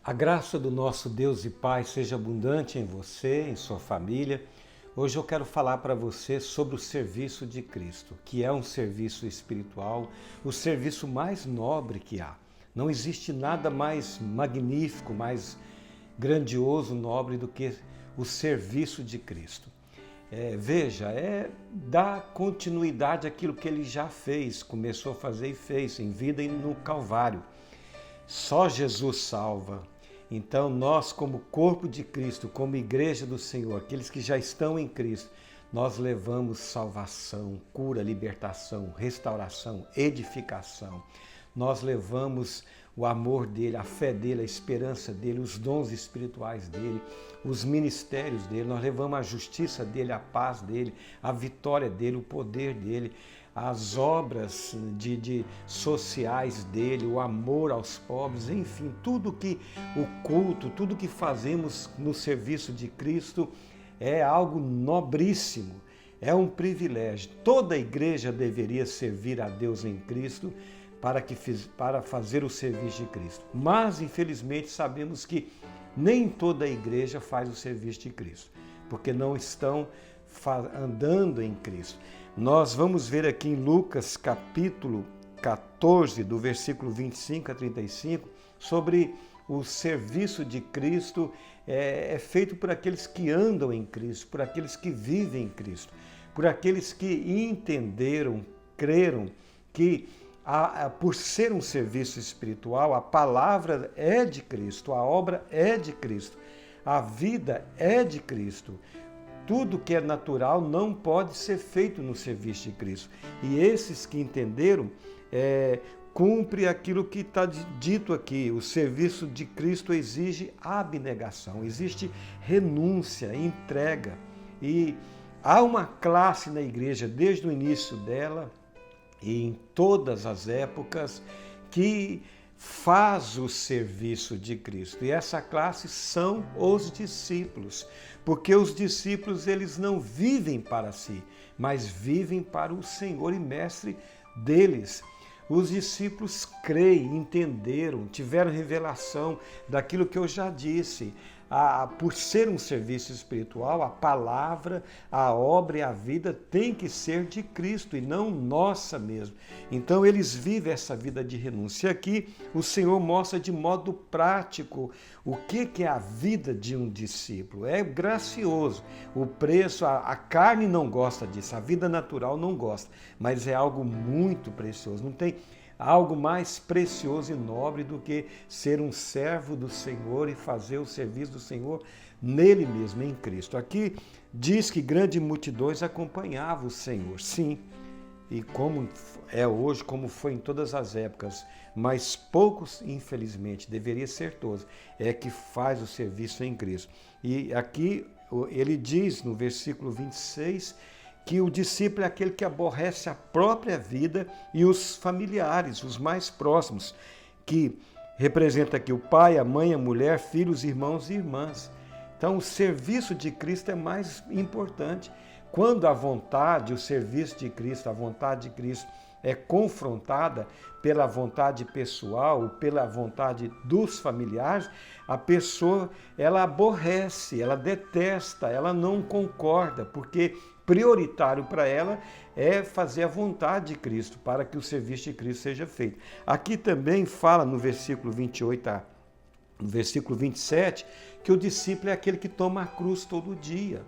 A graça do nosso Deus e Pai seja abundante em você, em sua família. Hoje eu quero falar para você sobre o serviço de Cristo, que é um serviço espiritual, o serviço mais nobre que há. Não existe nada mais magnífico, mais grandioso, nobre do que o serviço de Cristo. Veja, é dar continuidade àquilo que ele já fez, começou a fazer e fez em vida e no Calvário. Só Jesus salva. Então nós, como corpo de Cristo, como igreja do Senhor, aqueles que já estão em Cristo, nós levamos salvação, cura, libertação, restauração, edificação. Nós levamos o amor dele, a fé dele, a esperança dele, os dons espirituais dele, os ministérios dele. Nós levamos a justiça dele, a paz dele, a vitória dele, o poder dele, as obras sociais dele, o amor aos pobres, enfim, tudo que o culto, tudo que fazemos no serviço de Cristo é algo nobríssimo, é um privilégio. Toda a igreja deveria servir a Deus em Cristo para fazer o serviço de Cristo. Mas, infelizmente, sabemos que nem toda a igreja faz o serviço de Cristo, porque não estão andando em Cristo. Nós vamos ver aqui em Lucas capítulo 14, do versículo 25 a 35, sobre o serviço de Cristo é feito por aqueles que andam em Cristo, por aqueles que vivem em Cristo, por aqueles que entenderam, creram que por ser um serviço espiritual, a palavra é de Cristo, a obra é de Cristo, a vida é de Cristo. Tudo que é natural não pode ser feito no serviço de Cristo. E esses que entenderam, cumpre aquilo que está dito aqui. O serviço de Cristo exige abnegação, existe renúncia, entrega. E há uma classe na igreja, desde o início dela e em todas as épocas, que faz o serviço de Cristo. E essa classe são os discípulos, porque os discípulos eles não vivem para si, mas vivem para o Senhor e Mestre deles. Os discípulos creem, entenderam, tiveram revelação daquilo que eu já disse. Por ser um serviço espiritual, a palavra, a obra e a vida tem que ser de Cristo e não nossa mesmo. Então eles vivem essa vida de renúncia. E aqui o Senhor mostra de modo prático o que é a vida de um discípulo. É gracioso. O preço, a carne não gosta disso, a vida natural não gosta, mas é algo muito precioso. Não tem algo mais precioso e nobre do que ser um servo do Senhor e fazer o serviço do Senhor nele mesmo, em Cristo. Aqui diz que grandes multidões acompanhavam o Senhor, sim, e como é hoje, como foi em todas as épocas, mas poucos, infelizmente, deveria ser todos, é que faz o serviço em Cristo. E aqui ele diz no versículo 26, que o discípulo é aquele que aborrece a própria vida e os familiares, os mais próximos, que representa aqui o pai, a mãe, a mulher, filhos, irmãos e irmãs. Então, o serviço de Cristo é mais importante. Quando a vontade, o serviço de Cristo, a vontade de Cristo é confrontada pela vontade pessoal, pela vontade dos familiares, a pessoa, ela aborrece, ela detesta, ela não concorda, porque prioritário para ela é fazer a vontade de Cristo, para que o serviço de Cristo seja feito. Aqui também fala no versículo 28 no versículo 27, que o discípulo é aquele que toma a cruz todo dia.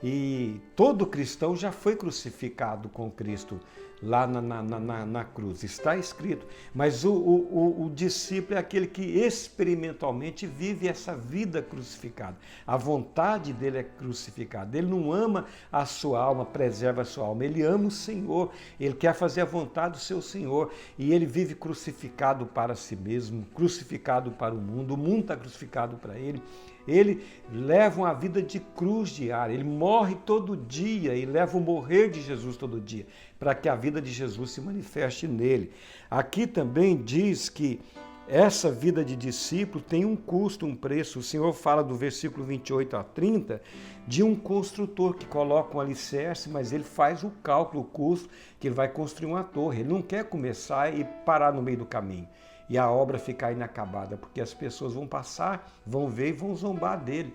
E todo cristão já foi crucificado com Cristo lá na cruz, está escrito. Mas o discípulo é aquele que experimentalmente vive essa vida crucificada. A vontade dele é crucificada. Ele não ama a sua alma, preserva a sua alma. Ele ama o Senhor, ele quer fazer a vontade do seu Senhor. E ele vive crucificado para si mesmo, crucificado para o mundo está crucificado para ele. Ele leva uma vida de cruz diária, ele morre todo dia e leva o morrer de Jesus todo dia, para que a vida de Jesus se manifeste nele. Aqui também diz que essa vida de discípulo tem um custo, um preço. O Senhor fala do versículo 28 a 30 de um construtor que coloca um alicerce, mas ele faz o cálculo, o custo, que ele vai construir uma torre. Ele não quer começar e parar no meio do caminho. e a obra ficar inacabada, porque as pessoas vão passar, vão ver e vão zombar dele.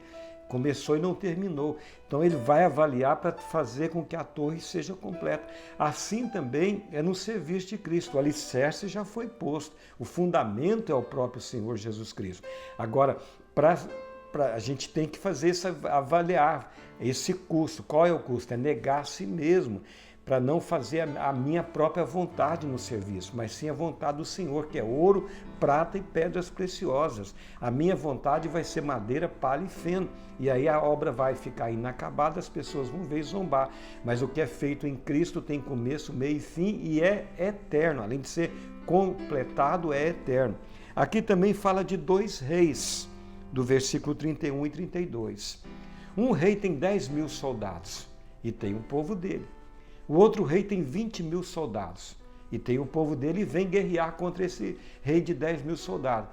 Começou e não terminou. Então ele vai avaliar para fazer com que a torre seja completa. Assim também é no serviço de Cristo. O alicerce já foi posto. O fundamento é o próprio Senhor Jesus Cristo. Agora, a gente tem que fazer avaliar esse custo. Qual é o custo? É negar a si mesmo, para não fazer a minha própria vontade no serviço, mas sim a vontade do Senhor, que é ouro, prata e pedras preciosas. A minha vontade vai ser madeira, palha e feno. E aí a obra vai ficar inacabada, as pessoas vão ver e zombar. Mas o que é feito em Cristo tem começo, meio e fim e é eterno. Além de ser completado, é eterno. Aqui também fala de 2 reis, do versículo 31 e 32. Um rei tem 10.000 soldados e tem o povo dele. O outro rei tem 20.000 soldados e tem o povo dele e vem guerrear contra esse rei de 10.000 soldados.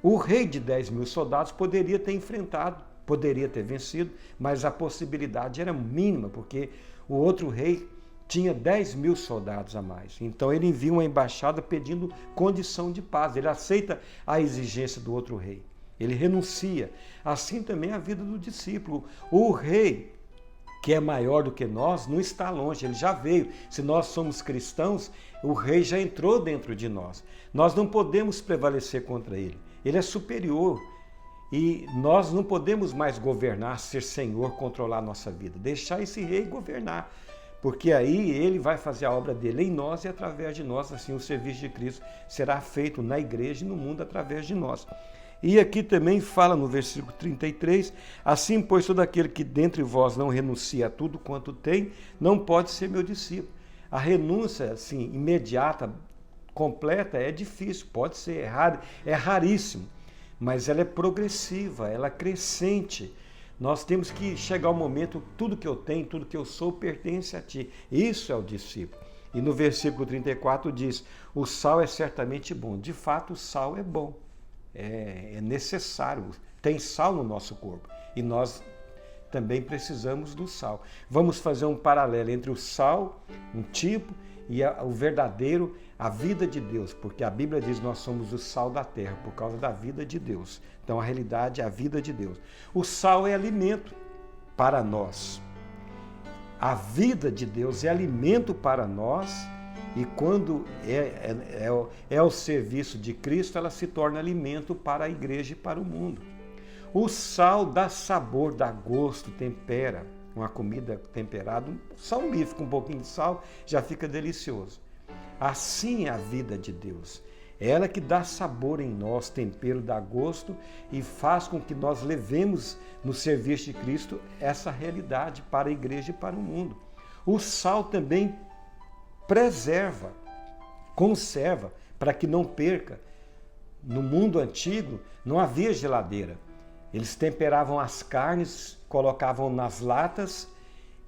O rei de 10.000 soldados poderia ter enfrentado, poderia ter vencido, mas a possibilidade era mínima, porque o outro rei tinha 10.000 soldados a mais. Então ele envia uma embaixada pedindo condição de paz. Ele aceita a exigência do outro rei. Ele renuncia. Assim também é a vida do discípulo. O rei, que é maior do que nós, não está longe, ele já veio. Se nós somos cristãos, o rei já entrou dentro de nós. Nós não podemos prevalecer contra ele. Ele é superior e nós não podemos mais governar, ser senhor, controlar a nossa vida. Deixar esse rei governar, porque aí ele vai fazer a obra dele em nós e através de nós. Assim o serviço de Cristo será feito na igreja e no mundo através de nós. E aqui também fala no versículo 33, assim, pois, todo aquele que dentre vós não renuncia a tudo quanto tem, não pode ser meu discípulo. A renúncia, assim, imediata, completa, é difícil, pode ser, é raríssimo, mas ela é progressiva, ela é crescente. Nós temos que chegar ao momento, tudo que eu tenho, tudo que eu sou, pertence a ti. Isso é o discípulo. E no versículo 34 diz, o sal é certamente bom. De fato, o sal é bom. É necessário, tem sal no nosso corpo e nós também precisamos do sal. Vamos fazer um paralelo entre o sal, um tipo, e o verdadeiro, a vida de Deus, porque a Bíblia diz que nós somos o sal da terra por causa da vida de Deus. Então a realidade é a vida de Deus. O sal é alimento para nós. A vida de Deus é alimento para nós. E quando é o serviço de Cristo, ela se torna alimento para a igreja e para o mundo. O sal dá sabor, dá gosto, tempera. Uma comida temperada, salvífico, um pouquinho de sal, já fica delicioso. Assim é a vida de Deus. É ela que dá sabor em nós, tempero, dá gosto e faz com que nós levemos no serviço de Cristo essa realidade para a igreja e para o mundo. O sal também preserva, conserva, para que não perca. No mundo antigo não havia geladeira. Eles temperavam as carnes, colocavam nas latas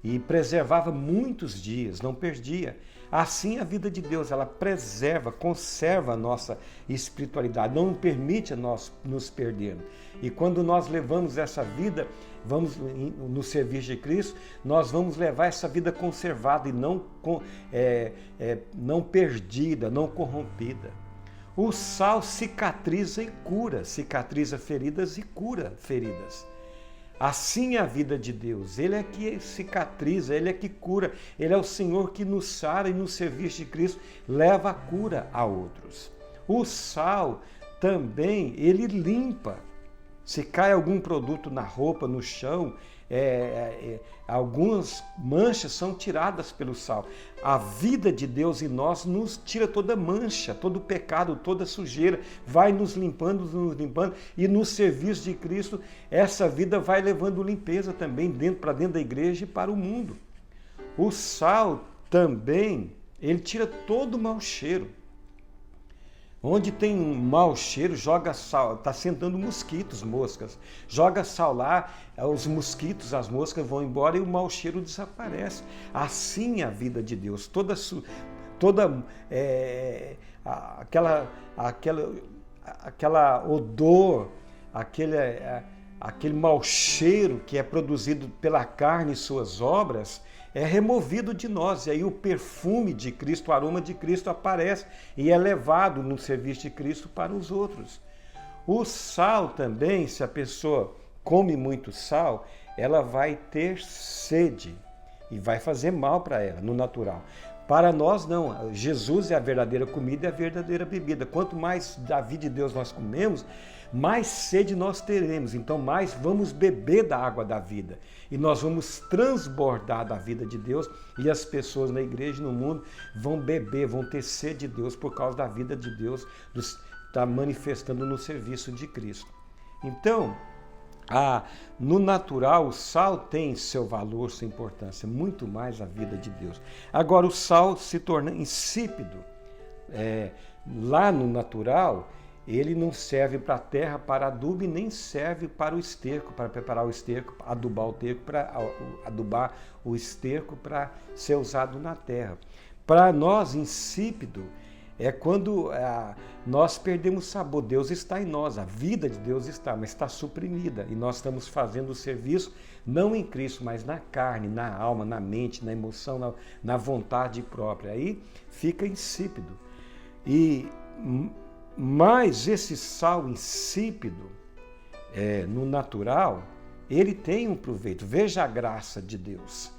e preservava muitos dias, não perdia. Assim a vida de Deus, ela preserva, conserva a nossa espiritualidade, não permite a nós nos perdermos. E quando nós levamos essa vida, vamos no serviço de Cristo, nós vamos levar essa vida conservada e não perdida, não corrompida. O sal cicatriza e cura, cicatriza feridas e cura feridas. Assim é a vida de Deus, Ele é que cicatriza, Ele é que cura, Ele é o Senhor que nos sara e no serviço de Cristo leva a cura a outros. O sal também, ele limpa. Se cai algum produto na roupa, no chão, algumas manchas são tiradas pelo sal. A vida de Deus em nós nos tira toda mancha, todo pecado, toda sujeira, vai nos limpando, e no serviço de Cristo, essa vida vai levando limpeza também para dentro da igreja e para o mundo. O sal também, ele tira todo o mau cheiro. Onde tem um mau cheiro, joga sal, está sentando mosquitos, moscas. Joga sal lá, os mosquitos, as moscas vão embora e o mau cheiro desaparece. Assim é a vida de Deus. Toda aquela odor, aquele mau cheiro que é produzido pela carne e suas obras, é removido de nós. E aí o perfume de Cristo, o aroma de Cristo aparece e é levado no serviço de Cristo para os outros. O sal também, se a pessoa come muito sal, ela vai ter sede e vai fazer mal para ela, no natural. Para nós não, Jesus é a verdadeira comida e a verdadeira bebida. Quanto mais da vida de Deus nós comemos, mais sede nós teremos. Então mais vamos beber da água da vida. E nós vamos transbordar da vida de Deus e as pessoas na igreja e no mundo vão beber, vão ter sede de Deus por causa da vida de Deus, está manifestando no serviço de Cristo. Então, no natural, o sal tem seu valor, sua importância, muito mais a vida de Deus. Agora, o sal se torna insípido. Lá no natural, ele não serve para a terra, para adubo, e nem serve para o esterco, para preparar o esterco, adubar o esterco para ser usado na terra. Para nós, insípido é quando nós perdemos sabor. Deus está em nós, a vida de Deus está, mas está suprimida. E nós estamos fazendo o serviço não em Cristo, mas na carne, na alma, na mente, na emoção, na vontade própria. Aí fica insípido. Mas esse sal insípido, no natural, ele tem um proveito. Veja a graça de Deus.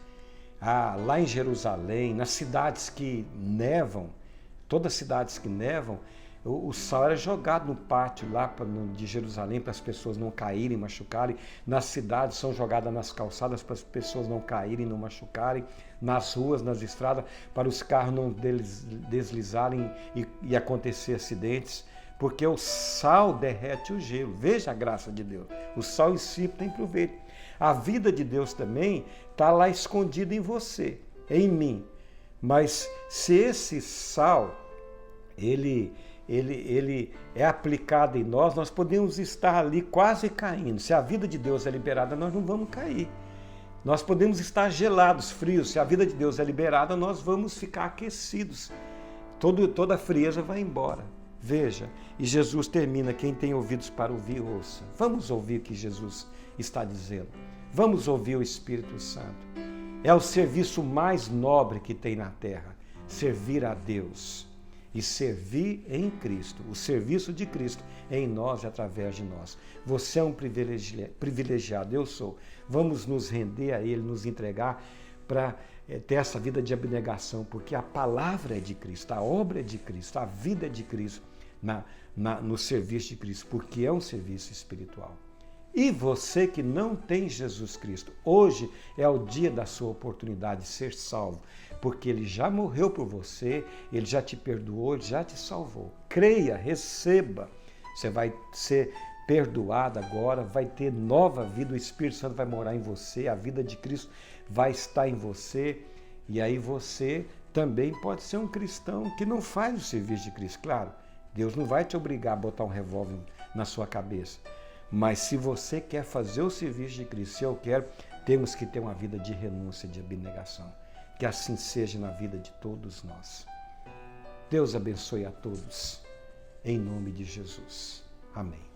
Lá em Jerusalém, nas cidades que nevam, todas as cidades que nevam, o sal era jogado no pátio lá de Jerusalém para as pessoas não caírem, machucarem. Nas cidades são jogadas nas calçadas para as pessoas não caírem, não machucarem. Nas ruas, nas estradas, para os carros não deslizarem e acontecer acidentes. Porque o sal derrete o gelo. Veja a graça de Deus. O sal em si tem proveito. A vida de Deus também está lá escondida em você, em mim. Mas se esse sal, ele é aplicado em nós, nós podemos estar ali quase caindo. Se a vida de Deus é liberada, nós não vamos cair. Nós podemos estar gelados, frios. Se a vida de Deus é liberada, nós vamos ficar aquecidos. Toda a frieza vai embora. Veja, e Jesus termina: quem tem ouvidos para ouvir, ouça. Vamos ouvir o que Jesus está dizendo. Vamos ouvir o Espírito Santo. É o serviço mais nobre que tem na terra, servir a Deus e servir em Cristo, o serviço de Cristo em nós e através de nós. Você é um privilegiado, eu sou. Vamos nos render a Ele, nos entregar para ter essa vida de abnegação, porque a palavra é de Cristo, a obra é de Cristo, a vida é de Cristo no serviço de Cristo, porque é um serviço espiritual. E você que não tem Jesus Cristo, hoje é o dia da sua oportunidade de ser salvo, porque Ele já morreu por você, Ele já te perdoou, Ele já te salvou. Creia, receba, você vai ser perdoado agora, vai ter nova vida, o Espírito Santo vai morar em você, a vida de Cristo vai estar em você, e aí você também pode ser um cristão que não faz o serviço de Cristo. Claro, Deus não vai te obrigar a botar um revólver na sua cabeça, mas se você quer fazer o serviço de Cristo, se eu quero, temos que ter uma vida de renúncia, de abnegação. Que assim seja na vida de todos nós. Deus abençoe a todos, em nome de Jesus. Amém.